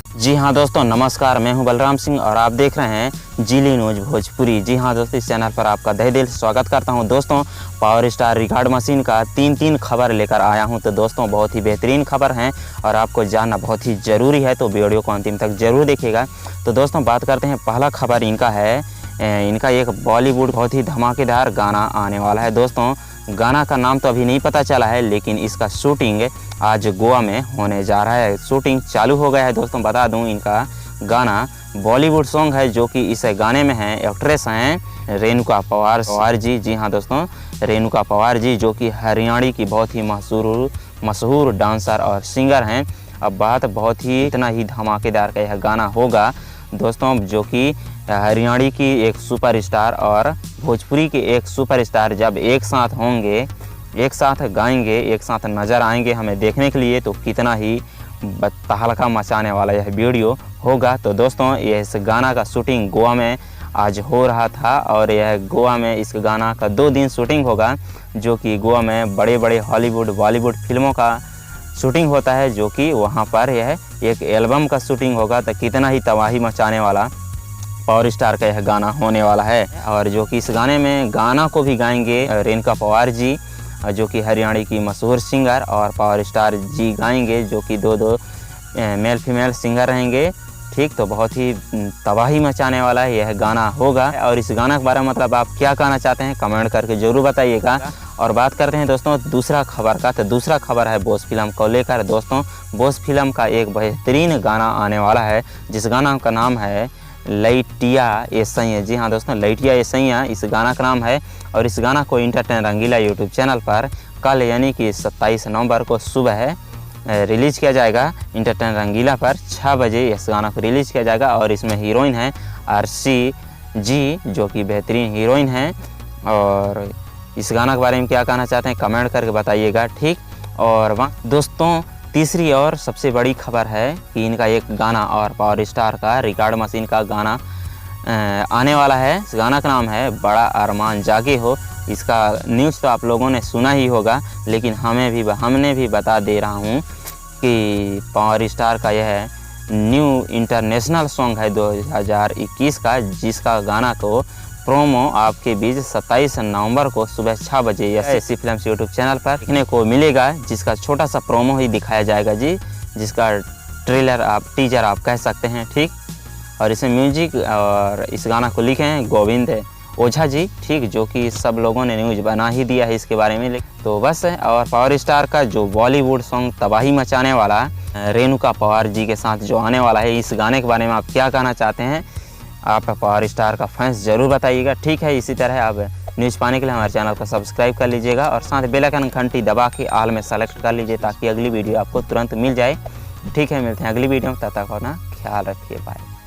जी हाँ दोस्तों, नमस्कार। मैं हूं बलराम सिंह और आप देख रहे हैं जिली न्यूज भोजपुरी। जी हाँ दोस्तों, इस चैनल पर आपका तहे दिल से स्वागत करता हूं। दोस्तों, पावर स्टार रिकॉर्ड मशीन का तीन खबर लेकर आया हूं। तो दोस्तों, बहुत ही बेहतरीन खबर हैं और आपको जानना बहुत ही ज़रूरी है, तो वीडियो को अंतिम तक ज़रूर देखिएगा। तो दोस्तों, बात करते हैं, पहला खबर इनका है, इनका एक बॉलीवुड बहुत ही धमाकेदार गाना आने वाला है। दोस्तों, गाना का नाम तो अभी नहीं पता चला है, लेकिन इसका शूटिंग आज गोवा में होने जा रहा है। शूटिंग चालू हो गया है। दोस्तों, बता दूं, इनका गाना बॉलीवुड सॉन्ग है, जो कि इस गाने में हैं, एक्ट्रेस हैं रेणुका पवार जी। जी हाँ दोस्तों, रेणुका पवार जी, जो कि हरियाणा की बहुत ही मशहूर डांसर और सिंगर हैं। अब बात बहुत ही इतना ही धमाकेदार का यह गाना होगा दोस्तों, जो कि हरियाणा की एक सुपरस्टार और भोजपुरी के एक सुपरस्टार जब एक साथ होंगे, एक साथ गाएंगे, एक साथ नज़र आएंगे हमें देखने के लिए, तो कितना ही तहलका मचाने वाला यह वीडियो होगा। तो दोस्तों, यह इस गाना का शूटिंग गोवा में आज हो रहा था और यह गोवा में इस गाना का 2 दिन शूटिंग होगा, जो कि गोवा में बड़े बड़े हॉलीवुड बॉलीवुड फिल्मों का शूटिंग होता है, जो कि वहाँ पर यह एक एल्बम का शूटिंग होगा। तो कितना ही तबाही मचाने वाला पावर स्टार का यह गाना होने वाला है। और जो कि इस गाने में गाना को भी गाएंगे रेणुका पवार जी, जो कि हरियाणा की मशहूर सिंगर, और पावर स्टार जी गाएंगे, जो कि दो मेल फीमेल सिंगर रहेंगे। ठीक, तो बहुत ही तबाही मचाने वाला है यह गाना होगा। और इस गाना के बारे में मतलब आप क्या कहना चाहते हैं, कमेंट करके ज़रूर बताइएगा। और बात करते हैं दोस्तों दूसरा खबर का। तो दूसरा खबर है बॉस फिल्म को लेकर। दोस्तों, बॉस फिल्म का एक बेहतरीन गाना आने वाला है, जिस गाना का नाम है लैटिया ए सैया। जी हाँ दोस्तों, लैटिया ए सैया इस गाना का नाम है। और इस गाना को इंटरटेन रंगीला यूट्यूब चैनल पर कल यानी कि 27 नवंबर को सुबह रिलीज़ किया जाएगा। इंटरटेन रंगीला पर 6 बजे इस गाना को रिलीज़ किया जाएगा। और इसमें हीरोइन है आरसी जी, जो कि बेहतरीन हीरोइन है। और इस गाना के बारे में क्या कहना चाहते हैं, कमेंट करके बताइएगा। ठीक, और दोस्तों, तीसरी और सबसे बड़ी खबर है कि इनका एक गाना और पावर स्टार का रिकॉर्ड मशीन का गाना आने वाला है। इस गाना का नाम है बड़ा अरमान जागे हो। इसका न्यूज़ तो आप लोगों ने सुना ही होगा, लेकिन हमने भी बता दे रहा हूँ कि पावर स्टार का यह न्यू इंटरनेशनल सॉन्ग है 2021 का, जिसका गाना को प्रोमो आपके बीच 27 नवंबर को सुबह 6 बजे ऐसी फिल्म्स यूट्यूब चैनल पर देखने को मिलेगा, जिसका छोटा सा प्रोमो ही दिखाया जाएगा जी, जिसका ट्रेलर टीजर आप कह सकते हैं। ठीक, और इसमें म्यूजिक और इस गाना को लिखे हैं गोविंद ओझा जी। ठीक, जो कि सब लोगों ने न्यूज़ बना ही दिया है इसके बारे में। तो बस, और पावर स्टार का जो बॉलीवुड सॉन्ग तबाही मचाने वाला रेणुका पवार जी के साथ जो आने वाला है, इस गाने के बारे में आप क्या कहना चाहते हैं, आप पावर स्टार का फैंस ज़रूर बताइएगा। ठीक है, इसी तरह आप न्यूज़ पाने के लिए हमारे चैनल को सब्सक्राइब कर लीजिएगा और साथ बेल आइकन घंटी दबा के ऑल में सेलेक्ट कर लीजिए, ताकि अगली वीडियो आपको तुरंत मिल जाए। ठीक है, मिलते हैं अगली वीडियो में, तब तक अपना ख्याल रखिए, बाय।